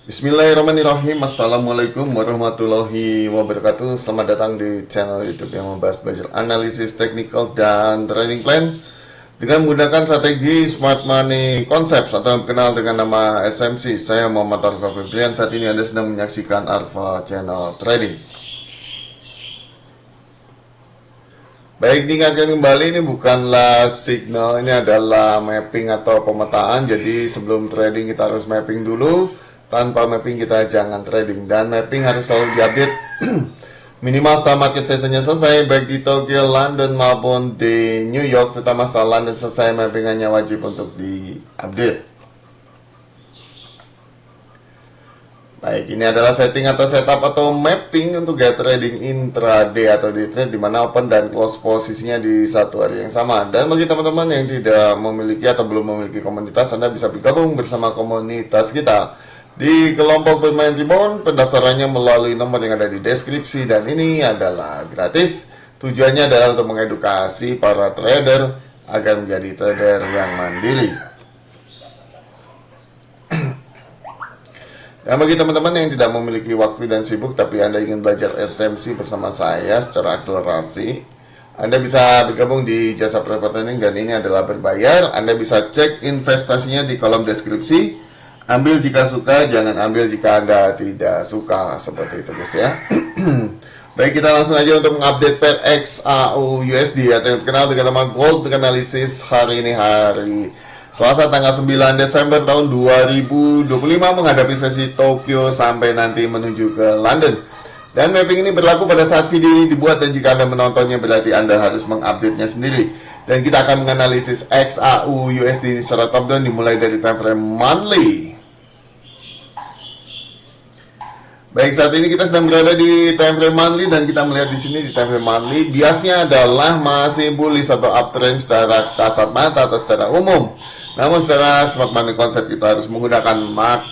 Bismillahirrahmanirrahim. Assalamualaikum warahmatullahi wabarakatuh. Selamat datang di channel YouTube yang membahas belajar analisis teknikal dan trading plan dengan menggunakan strategi smart money concepts atau yang dikenal dengan nama SMC. Saya Muhammad Arfa Febrian. Saat ini Anda sedang menyaksikan Arfa Channel Trading. Baik, diingatkan kembali, ini bukanlah signal, ini adalah mapping atau pemetaan. Jadi sebelum trading kita harus mapping dulu. Tanpa mapping kita jangan trading, dan mapping harus selalu diupdate minimal setelah market sessionnya selesai, baik di Tokyo, London maupun di New York. Terutama setelah London selesai, mappingannya wajib untuk diupdate. Baik, ini adalah setting atau setup atau mapping untuk gaya trading intraday atau day trade, dimana open dan close posisinya di satu hari yang sama. Dan bagi teman-teman yang tidak memiliki atau belum memiliki komunitas, Anda bisa bergabung bersama komunitas kita di kelompok bermain rebound. Pendaftarannya melalui nomor yang ada di deskripsi, dan ini adalah gratis. Tujuannya adalah untuk mengedukasi para trader agar menjadi trader yang mandiri. Dan bagi teman-teman yang tidak memiliki waktu dan sibuk tapi Anda ingin belajar SMC bersama saya secara akselerasi, Anda bisa bergabung di jasa private lending, dan ini adalah berbayar. Anda bisa cek investasinya di kolom deskripsi. Ambil jika suka, jangan ambil jika Anda tidak suka. Seperti itu guys ya. Baik, kita langsung aja untuk mengupdate pair XAU USD atau yang dikenal dengan nama Gold Analysis. Hari ini hari Selasa tanggal 9 Desember tahun 2025, menghadapi sesi Tokyo sampai nanti menuju ke London. Dan mapping ini berlaku pada saat video ini dibuat, dan jika Anda menontonnya berarti Anda harus mengupdate-nya sendiri. Dan kita akan menganalisis XAU USD ini secara top down dimulai dari time frame monthly. Baik, saat ini kita sedang berada di time frame monthly, dan kita melihat di sini di time frame monthly biasnya adalah masih bullish atau uptrend secara kasat mata atau secara umum. Namun secara smart money concept kita harus menggunakan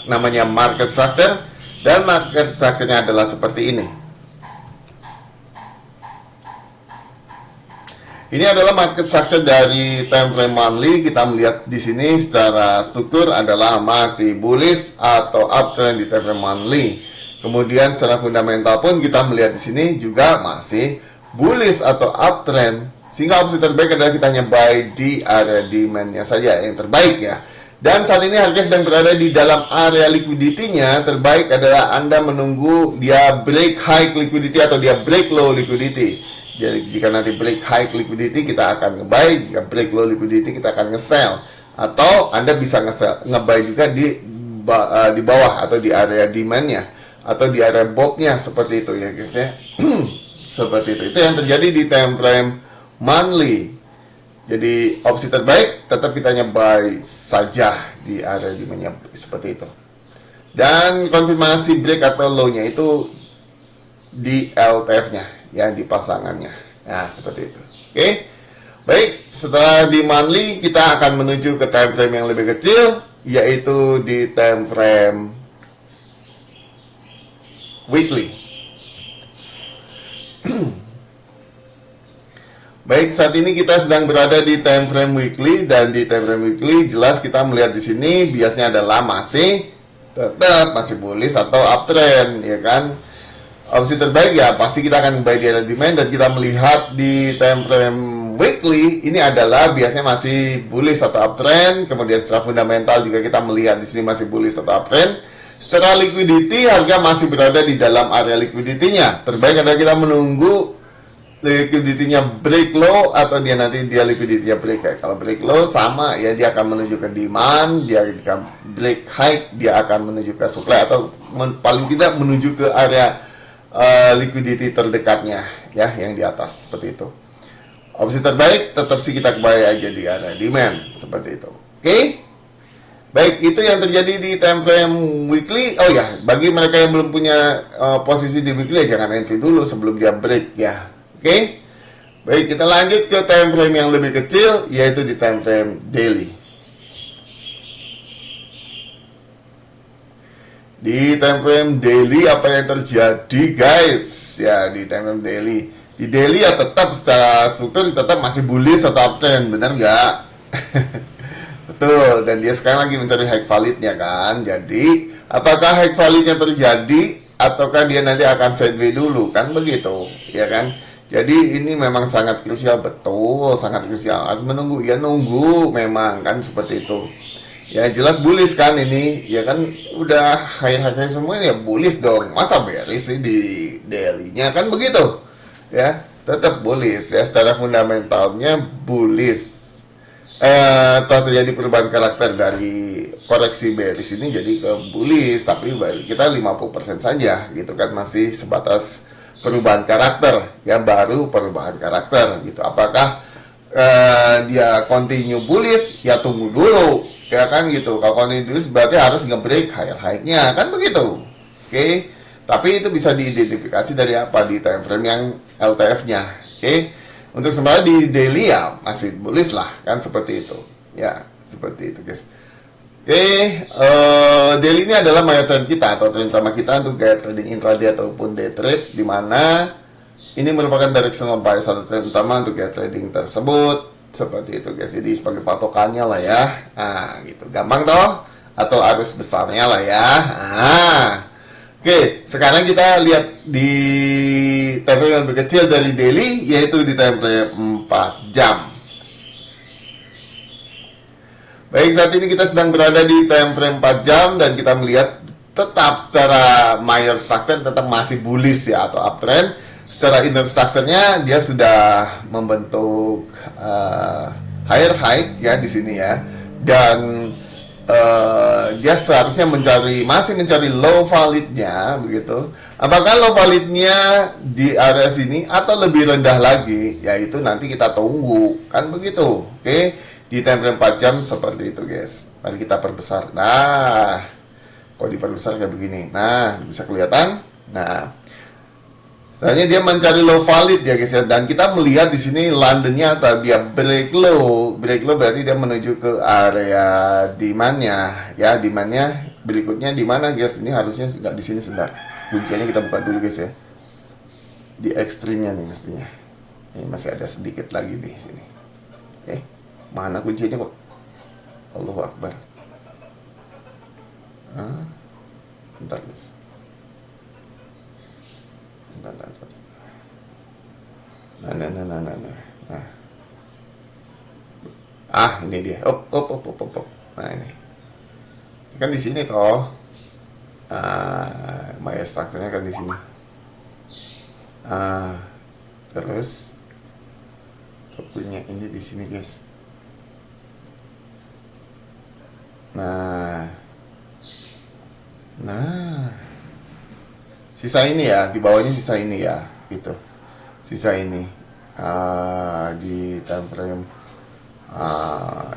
namanya market structure, dan market structure-nya adalah seperti ini. Ini adalah market structure dari time frame monthly. Kita melihat di sini secara struktur adalah masih bullish atau uptrend di time frame monthly. Kemudian secara fundamental pun kita melihat di sini juga masih bullish atau uptrend, sehingga opsi terbaik adalah kita hanya buy di area demand-nya saja yang terbaik ya. Dan saat ini harga sedang berada di dalam area liquidity-nya. Terbaik adalah Anda menunggu dia break high liquidity atau dia break low liquidity. Jadi jika nanti break high liquidity kita akan nge-buy, jika break low liquidity kita akan nge-sell. Atau Anda bisa nge-buy juga di bawah atau di area demand-nya atau di area bob-nya, seperti itu ya guys ya. Seperti itu. Itu yang terjadi di time frame monthly. Jadi opsi terbaik tetap kita buy saja di area demand-nya, seperti itu. Dan konfirmasi break atau low-nya itu di LTF-nya, ya, di pasangannya. Nah, seperti itu. Oke. Baik, setelah di monthly kita akan menuju ke time frame yang lebih kecil, yaitu di time frame weekly. Baik, saat ini kita sedang berada di time frame weekly, dan di time frame weekly jelas kita melihat di sini biasanya adalah masih tetap masih bullish atau uptrend, ya kan? Opsi terbaik ya pasti kita akan buy di area demand, dan kita melihat di time frame weekly ini adalah biasanya masih bullish atau uptrend. Kemudian secara fundamental juga kita melihat di sini masih bullish atau uptrend. Secara liquidity harga masih berada di dalam area liquidity-nya. Terbaik adalah kita menunggu liquidity-nya break low atau dia nanti dia liquidity-nya break high. Kalau break low sama ya, dia akan menuju ke demand, dia akan break high, dia akan menuju ke supply, atau paling tidak menuju ke area liquidity terdekatnya ya, yang di atas, seperti itu. Opsi terbaik tetap sih kita buy aja di area demand, seperti itu. Oke? Baik, itu yang terjadi di time frame weekly. Oh ya, bagi mereka yang belum punya posisi di weekly, jangan entry dulu sebelum dia break ya. Oke? Baik, kita lanjut ke time frame yang lebih kecil, yaitu di time frame daily. Di time frame daily apa yang terjadi guys? Ya, di time frame daily. Di daily ya tetap secara struktur tetap masih bullish atau uptrend, benar nggak? Betul, dan dia sekarang lagi mencari high validnya kan. Jadi Apakah high value-nya terjadi ataukah dia nanti akan sideways dulu, kan begitu, ya kan? Jadi ini memang sangat krusial, betul, sangat krusial. Harus menunggu, ya nunggu memang kan seperti itu. Ya jelas bullish kan ini, ya kan udah high semua ya bullish dong. Masa bearish sih di daily-nya kan begitu. Ya, tetap bullish ya secara fundamentalnya bullish. Telah terjadi perubahan karakter dari koreksi bearish ini jadi ke bullish, tapi kita 50% saja gitu kan, masih sebatas perubahan karakter, yang baru perubahan karakter gitu. Apakah dia continue bullish, ya tunggu dulu ya kan gitu. Kalau continue bullish berarti harus nge-break higher high-nya kan begitu. Oke. Tapi itu bisa diidentifikasi dari apa, di time frame yang LTF-nya. Oke. Untuk sementara di daily ya masih bullish lah kan, seperti itu ya, seperti itu guys. Oke, daily ini adalah main trend kita atau trend utama kita untuk gaya trading intraday ataupun day trade, di mana ini merupakan directional bias atau trend utama untuk gaya trading tersebut, seperti itu guys. Jadi sebagai patokannya lah ya, nah gitu, gampang toh, atau arus besarnya lah ya. Oke, sekarang kita lihat di time frame yang lebih kecil dari daily, yaitu di time frame 4 jam. Baik, saat ini kita sedang berada di time frame 4 jam dan kita melihat tetap secara major structure tetap masih bullish ya, atau uptrend. Secara inner structure-nya dia sudah membentuk higher high ya di sini ya, dan dia seharusnya masih mencari low validnya begitu. Apakah low validnya di area sini atau lebih rendah lagi, yaitu nanti kita tunggu kan begitu. Oke, di time frame 4 jam seperti itu guys. Mari kita perbesar. Nah, kalau diperbesar kayak begini, nah bisa kelihatan. Nah, soalnya dia mencari low valid ya guys ya, dan kita melihat di sini Londonnya atau dia break low berarti dia menuju ke area demand-nya ya, demand-nya berikutnya di mana guys? Ini harusnya nggak di sini, sebentar. Kuncinya kita buka dulu guys ya. Di ekstrimnya nih mestinya. Ini masih ada sedikit lagi di sini. Mana kuncinya kok? Allahu Akbar. Bentar guys. Nah. Ini dia. Op. Nah ini kan di sini toh. Maya strukturnya kan di sini. Terus topinya ini di sini guys. Nah. Sisa ini ya, di bawahnya sisa ini ya, gitu. Sisa ini di time frame.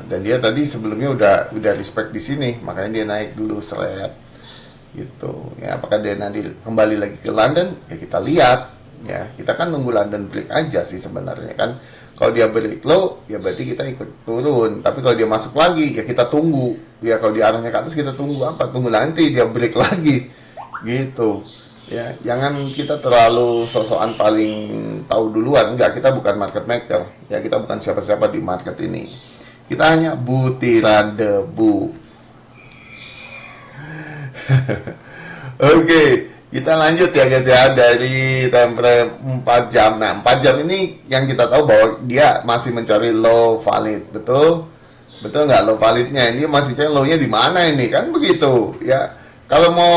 Dan dia tadi sebelumnya udah respect di sini, makanya dia naik dulu seret, gitu. Ya, apakah dia nanti kembali lagi ke London? Ya kita lihat. Ya, kita kan nunggu London break aja sih sebenarnya kan. Kalau dia break low, ya berarti kita ikut turun. Tapi kalau dia masuk lagi, ya kita tunggu. Ya kalau dia arahnya ke atas, kita tunggu apa? Tunggu nanti dia break lagi, gitu. Ya, jangan kita terlalu sosokan paling tahu duluan. Enggak, kita bukan market maker. Ya, kita bukan siapa-siapa di market ini. Kita hanya butiran debu. Oke, kita lanjut ya guys ya, dari time frame 4 jam. Nah, 4 jam ini yang kita tahu bahwa dia masih mencari low valid. Betul? Betul nggak low validnya? Ini masih cari low-nya di mana ini? Kan begitu, ya. Kalau mau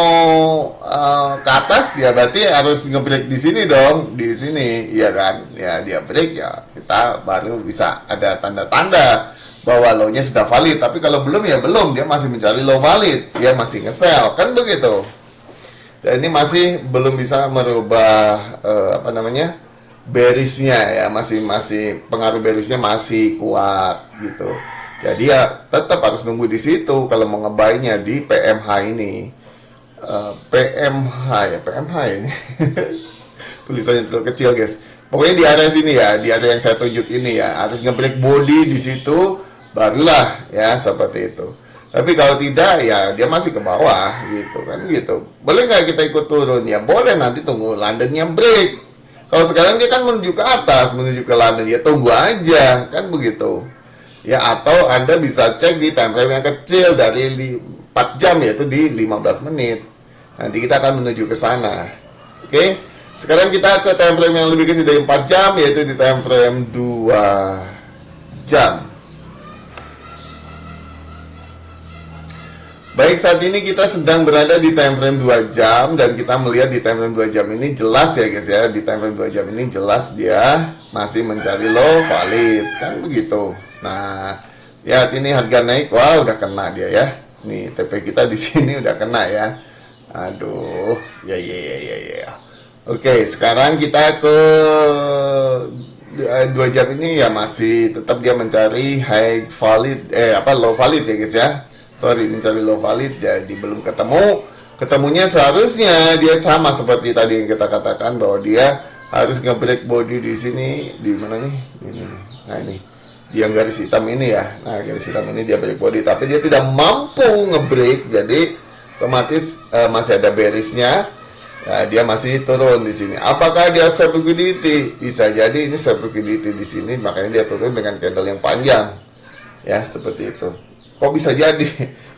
ke atas ya berarti harus nge-break di sini dong, di sini, ya kan? Ya dia break ya kita baru bisa ada tanda-tanda bahwa low-nya sudah valid. Tapi kalau belum ya belum, dia masih mencari low valid, dia masih nge-sell, kan begitu. Dan ini masih belum bisa merubah bearish-nya ya, masih pengaruh bearish-nya masih kuat gitu. Jadi ya tetap harus nunggu di situ kalau mau ngebuy-nya di PMH ini. PMH ini. Tulisannya terlalu kecil guys. Pokoknya di area sini ya, di area yang saya tunjuk ini ya, harus nge-break body di situ barulah ya seperti itu. Tapi kalau tidak ya dia masih ke bawah gitu kan gitu. Boleh nggak kita ikut turun? Ya boleh, nanti tunggu Londonnya break. Kalau sekarang dia kan menuju ke atas, menuju ke London, ya tunggu aja kan begitu. Ya, atau Anda bisa cek di time frame yang kecil dari 4 jam, yaitu di 15 menit. Nanti kita akan menuju ke sana. Oke. Sekarang kita ke time frame yang lebih kecil dari 4 jam, yaitu di time frame 2 jam. Baik, saat ini kita sedang berada di time frame 2 jam, dan kita melihat di time frame 2 jam ini jelas ya guys ya. Di time frame 2 jam ini jelas dia masih mencari low valid, kan begitu. Nah, lihat ini harga naik, wah udah kena dia ya. Nih TP kita di sini udah kena ya. Aduh, ya. Oke, sekarang kita ke 2 jam ini ya masih tetap dia mencari high valid, low valid ya guys ya. Sorry, mencari low valid, jadi belum ketemu. Ketemunya seharusnya dia sama seperti tadi yang kita katakan, bahwa dia harus nge-break body di sini, di mana nih? Ini nih. Nah ini, dia garis hitam ini ya. Nah garis hitam ini dia break body, tapi dia tidak mampu nge-break, jadi otomatis masih ada bearish-nya. Nah, dia masih turun di sini. Apakah dia sell liquidity? Bisa jadi ini sell liquidity di sini, makanya dia turun dengan candle yang panjang. Ya, seperti itu. Kok bisa jadi?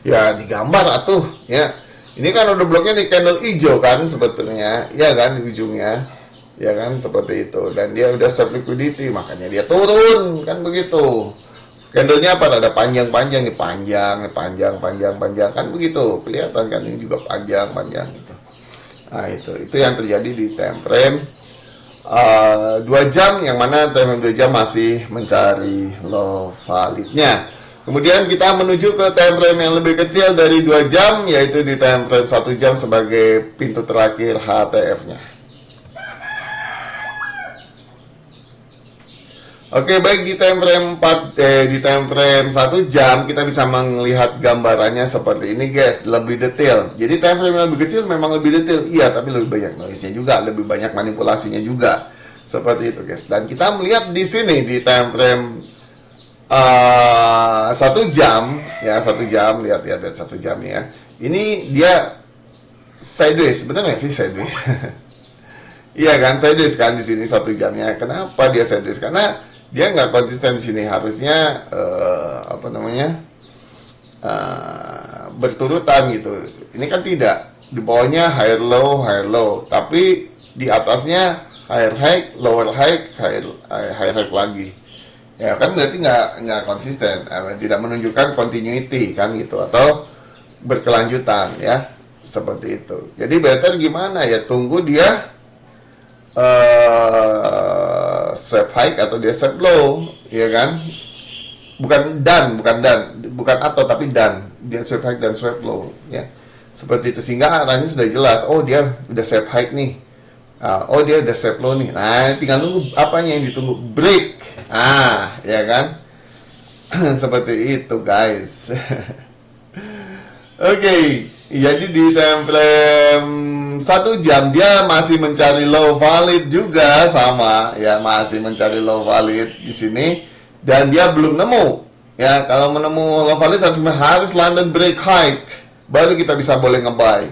Ya digambar atuh ya. Ini kan udah bloknya di candle hijau kan sebetulnya, ya kan di ujungnya. Ya kan seperti itu, dan dia udah sell liquidity, makanya dia turun kan begitu. Candlenya apa? Ada panjang-panjang nih, panjang kan begitu. Kelihatan kan ini juga panjang gitu. Nah itu yang terjadi di time frame 2 jam, yang mana time frame 2 jam masih mencari low validnya. Kemudian kita menuju ke time frame yang lebih kecil dari 2 jam, yaitu di time frame 1 jam sebagai pintu terakhir HTF-nya. Oke, baik, di time frame 1 jam kita bisa melihat gambarannya seperti ini guys, lebih detail. Jadi time frame yang lebih kecil memang lebih detail, iya, tapi lebih banyak noise-nya juga, lebih banyak manipulasinya juga. Seperti itu guys. Dan kita melihat di sini di time frame 1 jam ya, 1 jam, lihat 1 jam ya. Ini dia sideways, benar nggak sih sideways? Iya kan, sideways kan di sini 1 jamnya. Kenapa dia sideways? Karena dia nggak konsisten di sini. Harusnya berturutan gitu. Ini kan tidak. Di bawahnya higher low, tapi di atasnya higher high, lower high, higher high lagi. Ya kan berarti nggak konsisten, tidak menunjukkan continuity kan gitu, atau berkelanjutan ya, seperti itu. Jadi better gimana ya, tunggu dia swap high atau dia swap low, ya kan? Bukan atau tapi dan dia swap high dan swap low ya, seperti itu, sehingga arahnya sudah jelas. Oh dia udah swap high nih, oh dia udah swap low nih. Nah tinggal nunggu apanya yang ditunggu, break. Ya kan? Seperti itu guys. Oke, jadi di time frame 1 jam dia masih mencari low valid juga, sama ya, masih mencari low valid di sini, dan dia belum nemu. Ya, kalau menemu low valid harus London break high, baru kita bisa boleh nge-buy.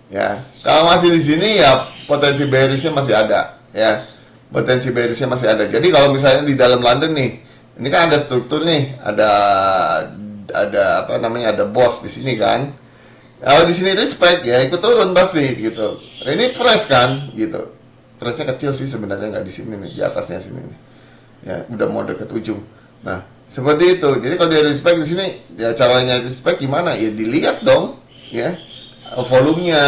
Ya, kalau masih di sini ya potensi bearish-nya masih ada, ya. Potensi bearish-nya masih ada. Jadi kalau misalnya di dalam London nih, ini kan ada struktur nih, ada boss di sini kan. Kalau di sini respect ya ikut turun pasti gitu. Ini fresh kan gitu. Freshnya kecil sih sebenarnya, nggak di sini nih, di atasnya sini nih. Ya udah mau deket ujung. Nah seperti itu. Jadi kalau dia respect di sini, ya caranya respect gimana? Ya dilihat dong, ya. Volumenya,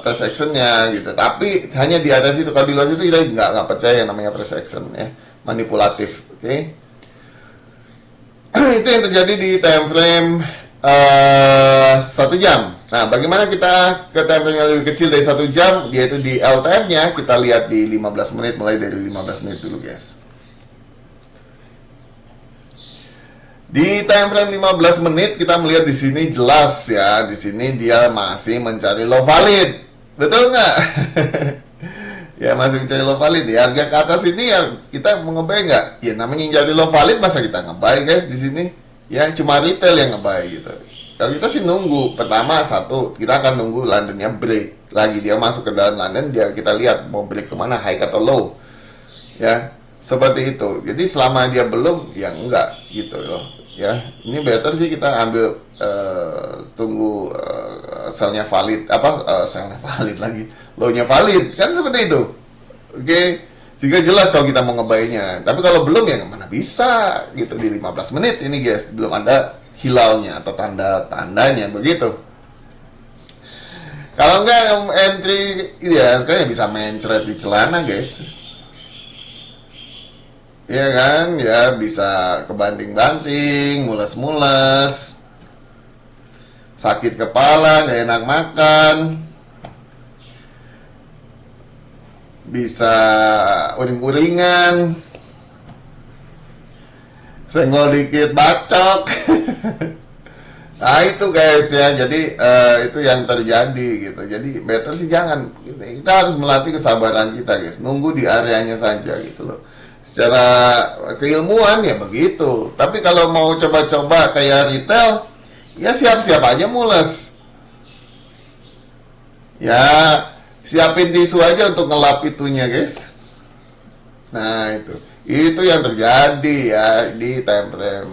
press actionnya gitu, tapi hanya di atas itu. Kalau di luar itu kita nggak percaya yang namanya press action ya, manipulatif. Oke. Itu yang terjadi di time frame 1 jam. Nah, bagaimana kita ke time frame yang lebih kecil dari 1 jam, yaitu di LTF-nya. Kita lihat di 15 menit, mulai dari 15 menit dulu guys. Di time frame 15 menit kita melihat di sini jelas ya, di sini dia masih mencari low valid. Betul nggak? Ya masih mencari low valid ya. Harga ke atas ini ya kita mau nge-buy nggak? Ya namanya mencari low valid, masa kita nge-buy guys di sini? Ya cuma retail yang nge-buy gitu. Kalau kita sih nunggu, pertama kita akan nunggu Londonnya break lagi, dia masuk ke dalam London, kita lihat mau break kemana, high atau low. Ya seperti itu. Jadi selama dia belum, ya enggak gitu loh. Ya, ini better sih kita ambil tunggu selnya valid, selnya valid lagi, low-nya valid, kan seperti itu. Oke, sehingga jelas kalau kita mau ngebaynya. Tapi kalau belum ya mana bisa gitu di 15 menit ini guys, belum ada hilalnya atau tanda-tandanya begitu. Kalau enggak entry ya sekarang bisa mencret di celana guys. Ya kan, ya bisa kebanting-banting, mules-mules, sakit kepala, gak enak makan, bisa uring-uringan, senggol dikit bacok. Nah itu guys ya, jadi itu yang terjadi gitu. Jadi better sih jangan, kita harus melatih kesabaran kita guys, nunggu di areanya saja gitu loh. Secara keilmuan ya begitu. Tapi kalau mau coba-coba kayak retail, ya siap-siap aja mules. Ya siapin tisu aja untuk ngelap itunya guys. Nah itu yang terjadi ya di time frame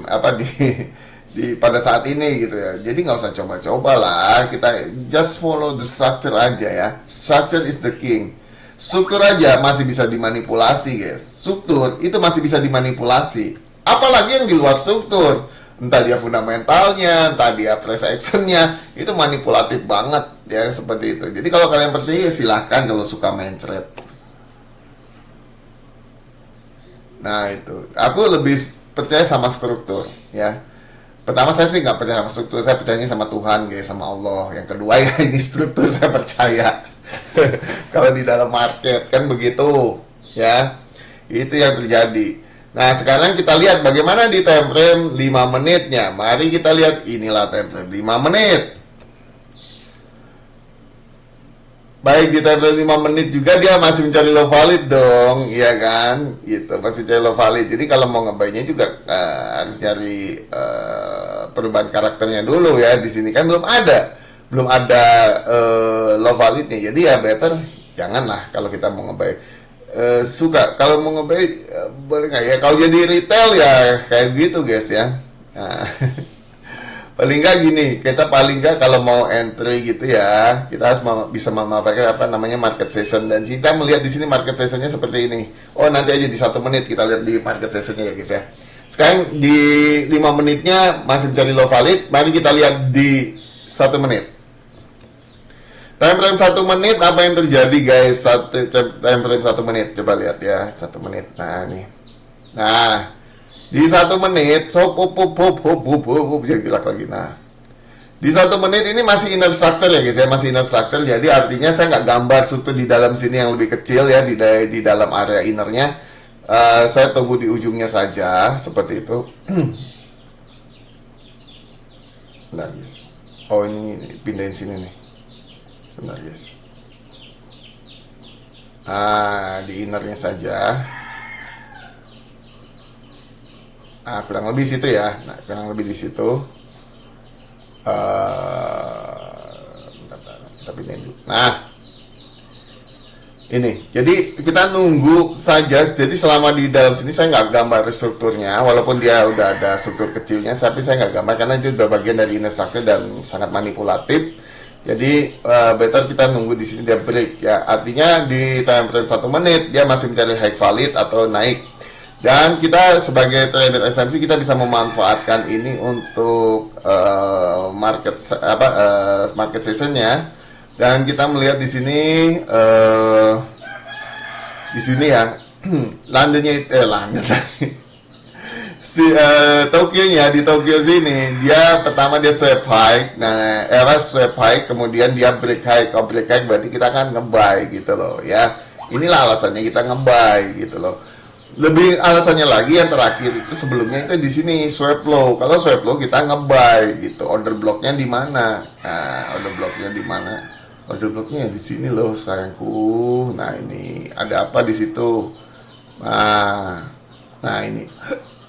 di pada saat ini gitu ya. Jadi nggak usah coba-coba lah, kita just follow the structure aja ya. Structure is the king. Struktur aja masih bisa dimanipulasi guys. Struktur itu masih bisa dimanipulasi. Apalagi yang di luar struktur, entah dia fundamentalnya, entah dia price actionnya, itu manipulatif banget ya seperti itu. Jadi kalau kalian percaya silahkan kalau suka main trade. Nah itu, aku lebih percaya sama struktur ya. Pertama saya sih nggak percaya sama struktur, saya percayanya sama Tuhan guys, sama Allah. Yang kedua ya ini struktur saya percaya. Kalau di dalam market kan begitu ya, itu yang terjadi. Nah sekarang kita lihat bagaimana di time frame 5 menitnya. Mari kita lihat, inilah time frame 5 menit. Baik, di time frame 5 menit juga dia masih mencari low valid dong, iya kan? Gitu, masih mencari low valid. Jadi kalau mau ngebaynya juga harus nyari perubahan karakternya dulu ya. Di sini kan belum ada low validnya. Jadi ya better janganlah kalau kita mau ngebay. Suka kalau mau ngebay boleh nggak ya? Kalau jadi retail ya kayak gitu guys ya. Nah, paling nggak gini, kita paling nggak kalau mau entry gitu ya, kita harus bisa memanfaatkan apa namanya market session. Dan kita melihat di sini market sessionnya seperti ini. Oh nanti aja di 1 menit kita lihat di market sessionnya ya guys ya. Sekarang di 5 menitnya masih mencari low valid. Mari kita lihat di 1 menit. Time frame 1 menit apa yang terjadi guys? Time frame 1 menit, coba lihat ya 1 menit. Nah ini, nah di 1 menit, jangan gerak lagi. Nah di 1 menit ini masih inner structure ya guys ya, masih inner structure. Jadi artinya saya nggak gambar struktur di dalam sini yang lebih kecil ya, di dalam area innernya. Saya tunggu di ujungnya saja seperti itu. Nah guys, oh ini pindahin sini nih. Sebentar guys. Di innernya saja. Kurang lebih situ ya. Nah, kurang lebih di situ. Kita pindahin dulu. Nah, ini. Jadi kita nunggu saja. Jadi selama di dalam sini saya nggak gambar strukturnya, walaupun dia udah ada struktur kecilnya, tapi saya nggak gambar karena itu udah bagian dari inner structure dan sangat manipulatif. Jadi better kita nunggu di sini dia break ya. Artinya di time frame 1 menit dia masih mencari high valid atau naik. Dan kita sebagai trader SMC kita bisa memanfaatkan ini untuk market sessionnya. Dan kita melihat di sini ya Londonnya London Tokyo-nya di Tokyo sini dia pertama dia swap high. Nah swap high kemudian dia break high. Kalau break high berarti kita kan nge-buy gitu loh ya. Inilah alasannya kita nge-buy gitu loh. Lebih alasannya lagi yang terakhir itu sebelumnya itu di sini swap low. Kalau swap low kita nge-buy gitu. Order blocknya di mana? Nah order blocknya di mana? Order blocknya di sini loh sayangku. Nah ini ada apa di situ? Nah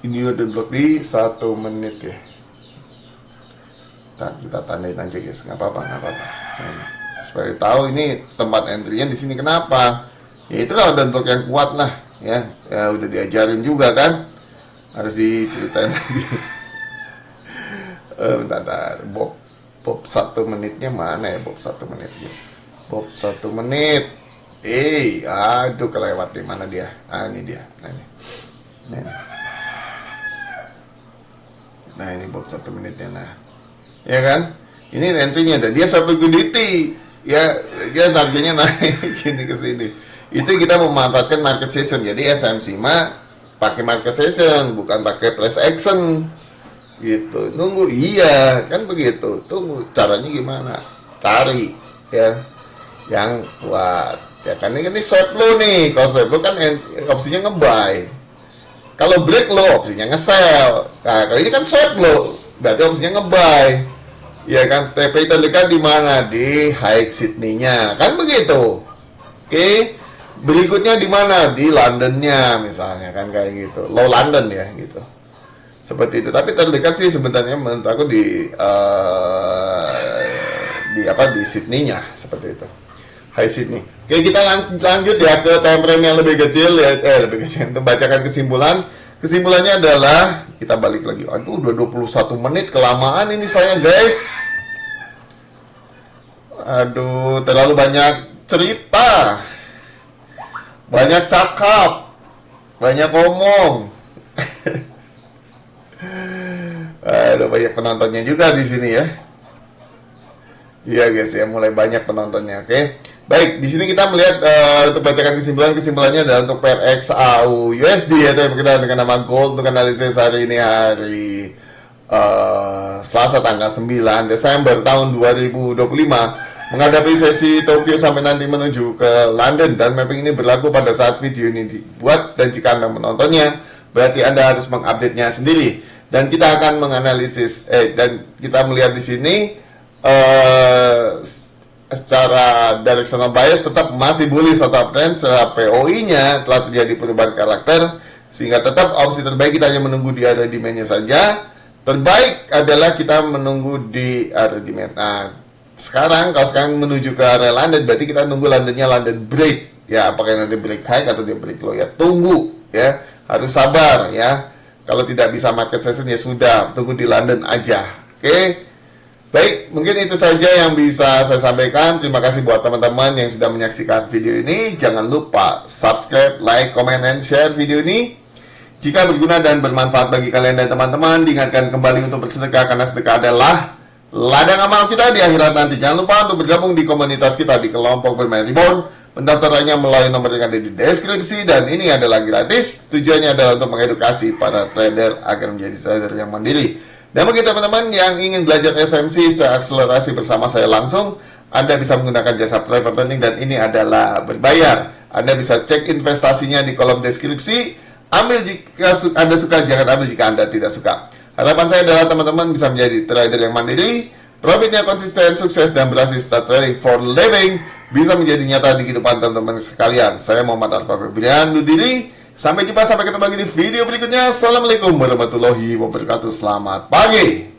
ini order block di 1 menit ya. Kita tandain aja guys, nggak apa-apa. Nah, supaya tahu ini tempat entry-nya di sini kenapa? Ya itu lah order block yang kuat lah ya. Ya udah diajarin juga kan, harus diceritain lagi. Bentar. Bob 1 menitnya mana ya? Bob 1 menit, guys. Bob 1 menit. Aduh, kelewat di mana dia? Ini dia. Nah, ini Bob 1 menitnya. Nah, ya kan? Ini entry-nya ada. Dia short liquidity. Ya, dia targetnya naik gini ke sini. Itu kita memanfaatkan market session. Jadi SMC mah pakai market session, bukan pakai price action. Gitu. Nunggu, iya, kan begitu. Tunggu, caranya gimana? Cari ya yang kuat. Ya kan ini short low nih. Kalau short low kan opsinya nge-buy. Kalau break low opsinya nge-sell. Nah, kalau ini kan short low, berarti opsinya nge-buy. Ya kan, TP terdekat di mana? Di high Sydney-nya. Kan begitu. Oke. Berikutnya di mana? Di London-nya misalnya, kan kayak gitu. Low London ya gitu. Seperti itu. Tapi terdekat sih sebenarnya menurut aku di Sydney-nya seperti itu. High Sydney. Oke, kita lanjut ya ke time frame yang lebih kecil ya. Lebih kecil. Untuk bacakan kesimpulan. Kesimpulannya adalah kita balik lagi. Aduh, udah 21 menit, kelamaan ini saya, guys. Aduh, terlalu banyak cerita. Banyak cakap. Banyak ngomong. Aduh, banyak penontonnya juga di sini ya. Iya guys ya, mulai banyak penontonnya. Oke. Baik, di sini kita melihat untuk bacakan kesimpulannya adalah untuk PRXAU USD yaitu yang kita dengan nama Gold untuk analisis hari ini hari Selasa tanggal 9 Desember tahun 2025 menghadapi sesi Tokyo sampai nanti menuju ke London, dan mapping ini berlaku pada saat video ini dibuat, dan jika Anda menontonnya berarti Anda harus mengupdate-nya sendiri. Dan kita akan menganalisis dan kita melihat di sini secara directional bias tetap masih bullish atau uptrend. Secara POI-nya telah terjadi perubahan karakter sehingga tetap opsi terbaik kita hanya menunggu di area demand-nya saja. Terbaik adalah kita menunggu di area demand. Nah, kalau sekarang menuju ke area London, berarti kita nunggu London-nya London break. Ya, apakah nanti break high atau dia break low ya? Tunggu ya. Harus sabar ya. Kalau tidak bisa market session ya sudah, tunggu di London aja. Oke. Baik, mungkin itu saja yang bisa saya sampaikan. Terima kasih buat teman-teman yang sudah menyaksikan video ini. Jangan lupa subscribe, like, comment, and share video ini. Jika berguna dan bermanfaat bagi kalian dan teman-teman, diingatkan kembali untuk bersedekah, karena sedekah adalah ladang amal kita di akhirat nanti. Jangan lupa untuk bergabung di komunitas kita di kelompok bermain Reborn. Pendaftarannya melalui nomor yang ada di deskripsi, dan ini adalah gratis. Tujuannya adalah untuk mengedukasi para trader agar menjadi trader yang mandiri. Dan bagi teman-teman yang ingin belajar SMC secara akselerasi bersama saya langsung, Anda bisa menggunakan jasa private lending, dan ini adalah berbayar. Anda bisa cek investasinya di kolom deskripsi. Ambil jika Anda suka, jangan ambil jika Anda tidak suka. Harapan saya adalah teman-teman bisa menjadi trader yang mandiri, profitnya konsisten, sukses, dan berhasil start trading for living bisa menjadi nyata di kehidupan teman-teman sekalian. Saya Muhammad Arfa Febrian undur diri. Sampai jumpa, sampai ketemu lagi di video berikutnya. Assalamualaikum warahmatullahi wabarakatuh. Selamat pagi.